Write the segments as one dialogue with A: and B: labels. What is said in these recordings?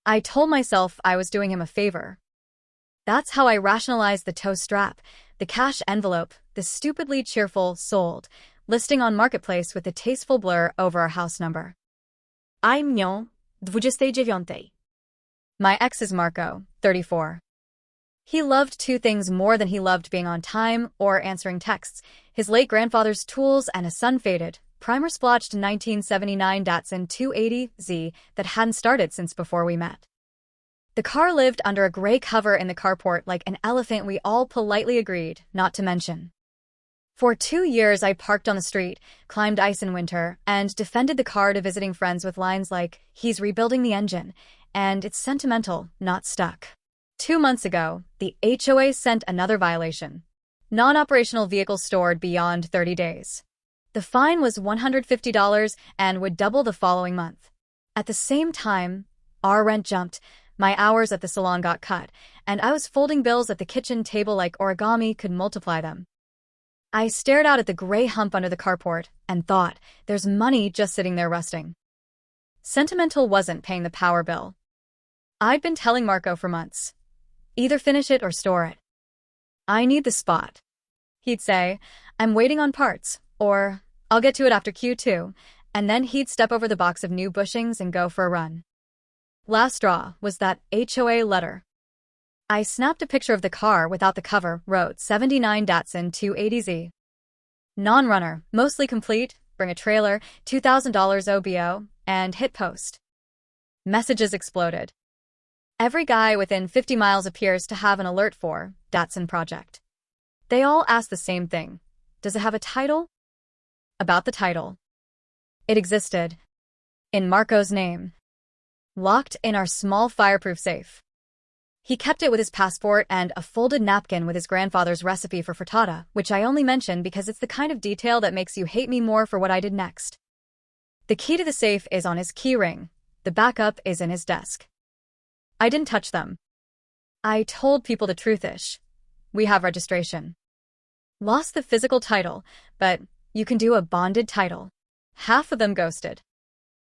A: I told myself I was doing him a favor. That's how I rationalized the toe strap, the cash envelope, the stupidly cheerful sold listing on Marketplace with the tasteful blur over our house number. I'm nią 29. My ex is Marco, 34. He loved two things more than he loved being on time or answering texts: his late grandfather's tools and a sun-faded, primer-splotched 1979 Datsun 280Z that hadn't started since before we met. The car lived under a gray cover in the carport like an elephant we all politely agreed not to mention. For 2 years I parked on the street, climbed ice in winter, and defended the car to visiting friends with lines like, "He's rebuilding the engine," and "It's sentimental, not stuck." 2 months ago, the HOA sent another violation: non-operational vehicles stored beyond 30 days. The fine was $150 and would double the following month. At the same time, our rent jumped, my hours at the salon got cut, and I was folding bills at the kitchen table like origami could multiply them. I stared out at the gray hump under the carport and thought, there's money just sitting there rusting. Sentimental wasn't paying the power bill. I'd been telling Marco for months, either finish it or store it. I need the spot. He'd say, I'm waiting on parts, or I'll get to it after Q2, and then he'd step over the box of new bushings and go for a run. Last straw was that HOA letter. I snapped a picture of the car without the cover, wrote 79 Datsun 280Z. Non-runner, mostly complete, bring a trailer, $2,000 OBO, and hit post. Messages exploded. Every guy within 50 miles appears to have an alert for Datsun project. They all ask the same thing. Does it have a title? About the title. It existed. In Marco's name. Locked in our small fireproof safe. He kept it with his passport and a folded napkin with his grandfather's recipe for frittata, which I only mention because it's the kind of detail that makes you hate me more for what I did next. The key to the safe is on his key ring. The backup is in his desk. I didn't touch them. I told people the truthish. We have registration. Lost the physical title, but you can do a bonded title. Half of them ghosted.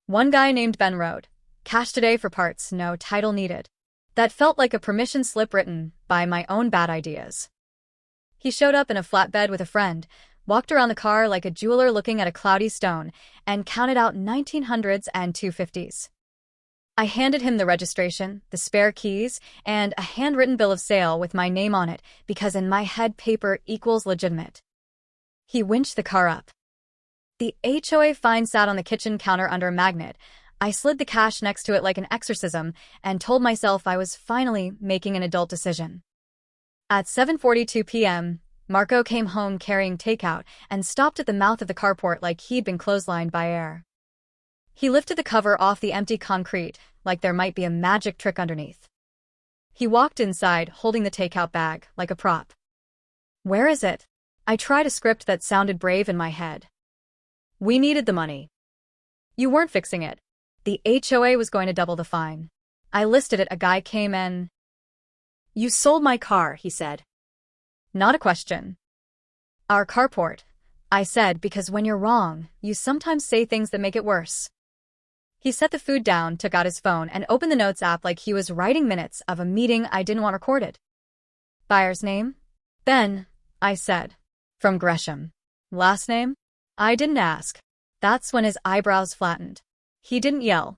A: One guy named Ben wrote, cash today for parts, no title needed. That felt like a permission slip written by my own bad ideas. He showed up in a flatbed with a friend, walked around the car like a jeweler looking at a cloudy stone, and counted out 1900s and 250s. I handed him the registration, the spare keys, and a handwritten bill of sale with my name on it because in my head paper equals legitimate. He winched the car up. The HOA fine sat on the kitchen counter under a magnet. I slid the cash next to it like an exorcism and told myself I was finally making an adult decision. At 7:42 p.m., Marco came home carrying takeout and stopped at the mouth of the carport like he'd been clotheslined by air. He lifted the cover off the empty concrete like there might be a magic trick underneath. He walked inside holding the takeout bag like a prop. Where is it? I tried a script that sounded brave in my head. We needed the money. You weren't fixing it. The HOA was going to double the fine. I listed it. A guy came in. You sold my car, he said. Not a question. Our carport, I said, because when you're wrong, you sometimes say things that make it worse. He set the food down, took out his phone, and opened the notes app like he was writing minutes of a meeting I didn't want recorded. Buyer's name? Ben, I said. From Gresham. Last name? I didn't ask. That's when his eyebrows flattened. He didn't yell.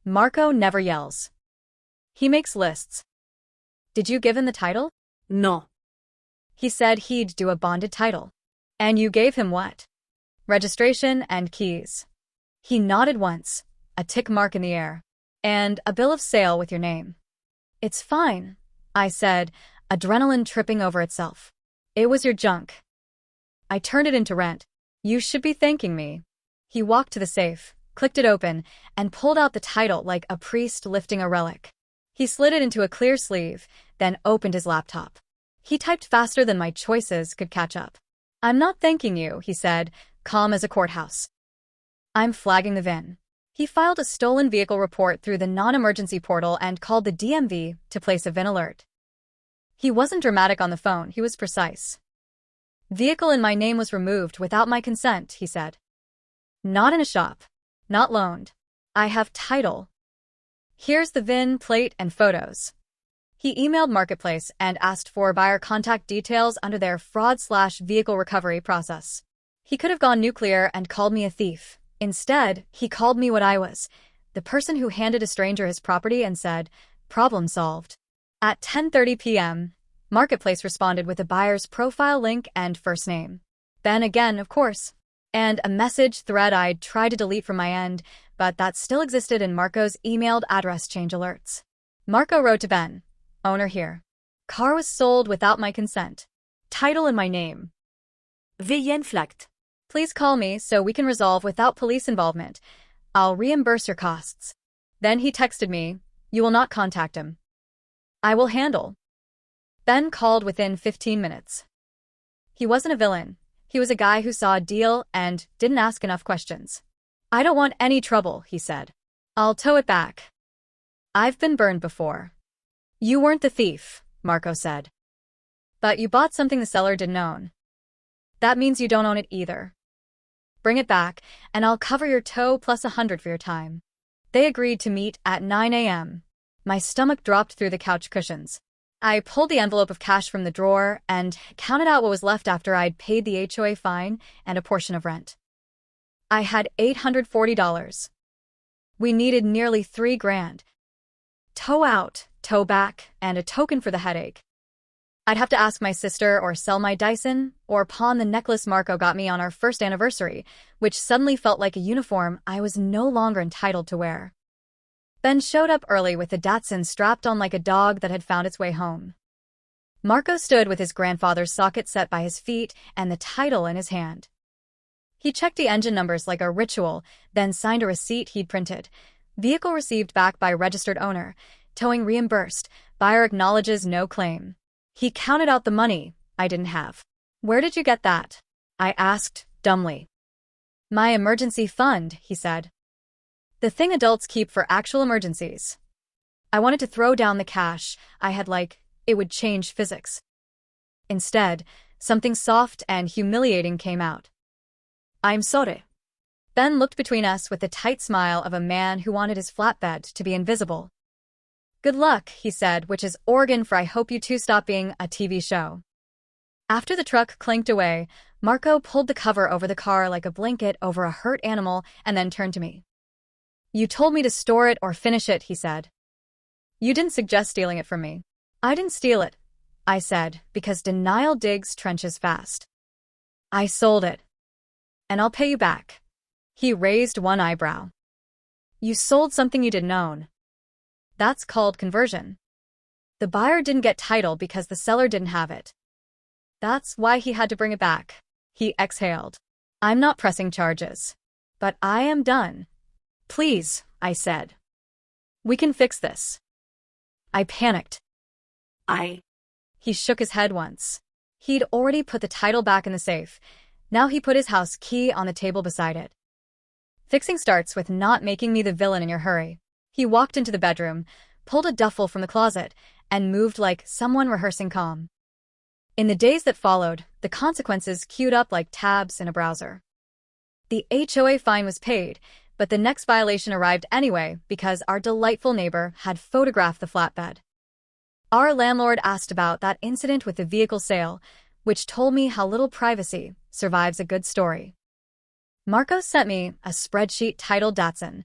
A: Marco never yells. He makes lists. Did you give him the title? No. He said he'd do a bonded title. And you gave him what? Registration and keys. He nodded once, a tick mark in the air. And a bill of sale with your name. It's fine, I said, adrenaline tripping over itself. It was your junk. I turned it into rent. You should be thanking me. He walked to the safe, clicked it open, and pulled out the title like a priest lifting a relic. He slid it into a clear sleeve, then opened his laptop. He typed faster than my choices could catch up. I'm not thanking you, he said, calm as a courthouse. I'm flagging the VIN. He filed a stolen vehicle report through the non-emergency portal and called the DMV to place a VIN alert. He wasn't dramatic on the phone, he was precise. Vehicle in my name was removed without my consent, he said. Not in a shop. Not loaned. I have title. Here's the VIN, plate, and photos. He emailed Marketplace and asked for buyer contact details under their fraud/vehicle recovery process. He could have gone nuclear and called me a thief. Instead, he called me what I was, the person who handed a stranger his property and said, "Problem solved." At 10:30 p.m., Marketplace responded with a buyer's profile link and first name. Ben again, of course. And a message thread I'd tried to delete from my end, but that still existed in Marco's emailed address change alerts. Marco wrote to Ben, "Owner here. Car was sold without my consent. Title in my name. VIN flagged. Please call me so we can resolve without police involvement. I'll reimburse your costs." Then he texted me, "You will not contact him. I will handle." Ben called within 15 minutes. He wasn't a villain. He was a guy who saw a deal and didn't ask enough questions. "I don't want any trouble," he said. "I'll tow it back." "I've been burned before." "You weren't the thief," Marco said. "But you bought something the seller didn't own. That means you don't own it either. Bring it back, and I'll cover your tow plus $100 for your time." They agreed to meet at 9 a.m. My stomach dropped through the couch cushions. I pulled the envelope of cash from the drawer and counted out what was left after I'd paid the HOA fine and a portion of rent. I had $840. We needed nearly $3,000. Tow out, tow back, and a token for the headache. I'd have to ask my sister or sell my Dyson or pawn the necklace Marco got me on our first anniversary, which suddenly felt like a uniform I was no longer entitled to wear. Ben showed up early with the Datsun strapped on like a dog that had found its way home. Marco stood with his grandfather's socket set by his feet and the title in his hand. He checked the engine numbers like a ritual, then signed a receipt he'd printed. Vehicle received back by registered owner. Towing reimbursed. Buyer acknowledges no claim. He counted out the money I didn't have. "Where did you get that?" I asked, dumbly. "My emergency fund," he said. "The thing adults keep for actual emergencies." I wanted to throw down the cash. I had it would change physics. Instead, something soft and humiliating came out. "I'm sorry." Ben looked between us with the tight smile of a man who wanted his flatbed to be invisible. "Good luck," he said, which is Oregon for "I hope you two stop being a TV show." After the truck clinked away, Marco pulled the cover over the car like a blanket over a hurt animal and then turned to me. "You told me to store it or finish it," he said. "You didn't suggest stealing it from me." "I didn't steal it," I said, because denial digs trenches fast. "I sold it. And I'll pay you back." He raised one eyebrow. "You sold something you didn't own. That's called conversion. The buyer didn't get title because the seller didn't have it. That's why he had to bring it back." He exhaled. "I'm not pressing charges. But I am done." "Please," I said. "We can fix this." I panicked. He shook his head once. He'd already put the title back in the safe. Now he put his house key on the table beside it. "Fixing starts with not making me the villain in your hurry." He walked into the bedroom, pulled a duffel from the closet, and moved like someone rehearsing calm. In the days that followed, the consequences queued up like tabs in a browser. The HOA fine was paid, but the next violation arrived anyway because our delightful neighbor had photographed the flatbed. Our landlord asked about that incident with the vehicle sale, which told me how little privacy survives a good story. Marco sent me a spreadsheet titled Datsun.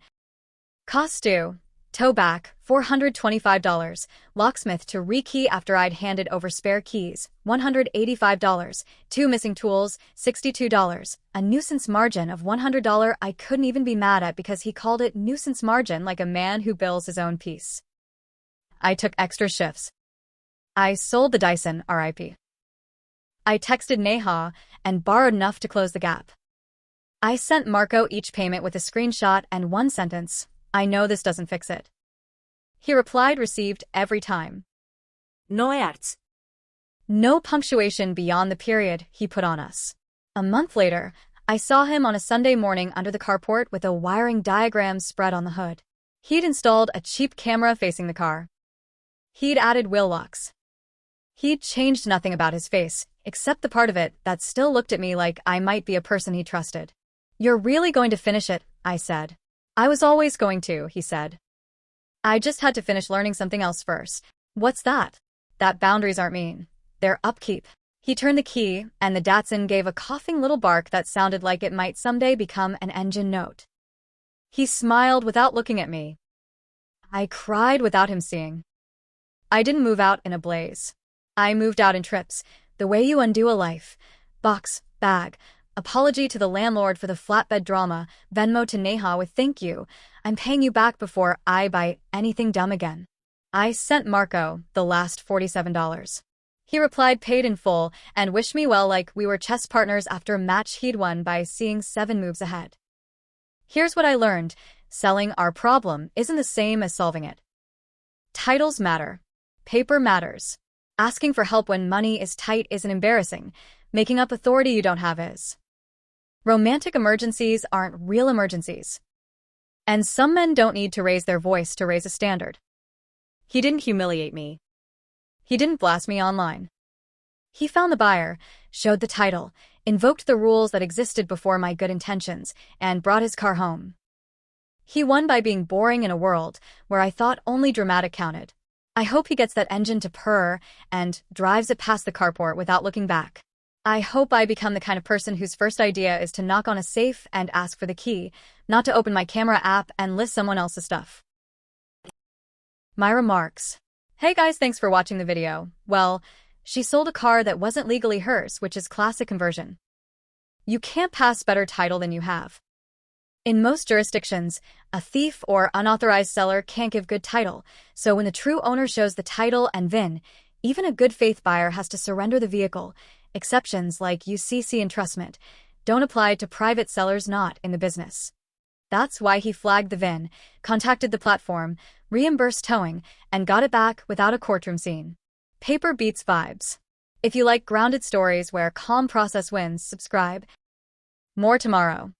A: Cost due, tow back, $425, locksmith to rekey after I'd handed over spare keys, $185, 2 missing tools, $62, a nuisance margin of $100 I couldn't even be mad at because he called it nuisance margin like a man who bills his own piece. I took extra shifts. I sold the Dyson, RIP. I texted Neha and borrowed enough to close the gap. I sent Marco each payment with a screenshot and one sentence, "I know this doesn't fix it." He replied received every time. No ads. No punctuation beyond the period he put on us. A month later, I saw him on a Sunday morning under the carport with a wiring diagram spread on the hood. He'd installed a cheap camera facing the car. He'd added wheel locks. He'd changed nothing about his face, except the part of it that still looked at me like I might be a person he trusted. "You're really going to finish it," I said. "I was always going to," he said. I just had to finish learning something else first. What's that? That boundaries aren't mean. They're upkeep. He turned the key, and the Datsun gave a coughing little bark that sounded like it might someday become an engine note. He smiled without looking at me. I cried without him seeing. I didn't move out in a blaze. I moved out in trips, the way you undo a life. Box, bag, apology to the landlord for the flatbed drama, Venmo to Neha with thank you. I'm paying you back before I buy anything dumb again. I sent Marco the last $47. He replied paid in full and wished me well like we were chess partners after a match he'd won by seeing 7 moves ahead. Here's what I learned. Selling our problem isn't the same as solving it. Titles matter. Paper matters. Asking for help when money is tight isn't embarrassing. Making up authority you don't have is. Romantic emergencies aren't real emergencies. And some men don't need to raise their voice to raise a standard. He didn't humiliate me. He didn't blast me online. He found the buyer, showed the title, invoked the rules that existed before my good intentions, and brought his car home. He won by being boring in a world where I thought only dramatic counted. I hope he gets that engine to purr and drives it past the carport without looking back. I hope I become the kind of person whose first idea is to knock on a safe and ask for the key, not to open my camera app and list someone else's stuff. My remarks. Hey guys, thanks for watching the video. Well, she sold a car that wasn't legally hers, which is classic conversion. You can't pass better title than you have. In most jurisdictions, a thief or unauthorized seller can't give good title, so when the true owner shows the title and VIN, even a good faith buyer has to surrender the vehicle. Exceptions like UCC entrustment don't apply to private sellers not in the business. That's why he flagged the VIN, contacted the platform, reimbursed towing, and got it back without a courtroom scene. Paper beats vibes. If you like grounded stories where calm process wins, subscribe. More tomorrow.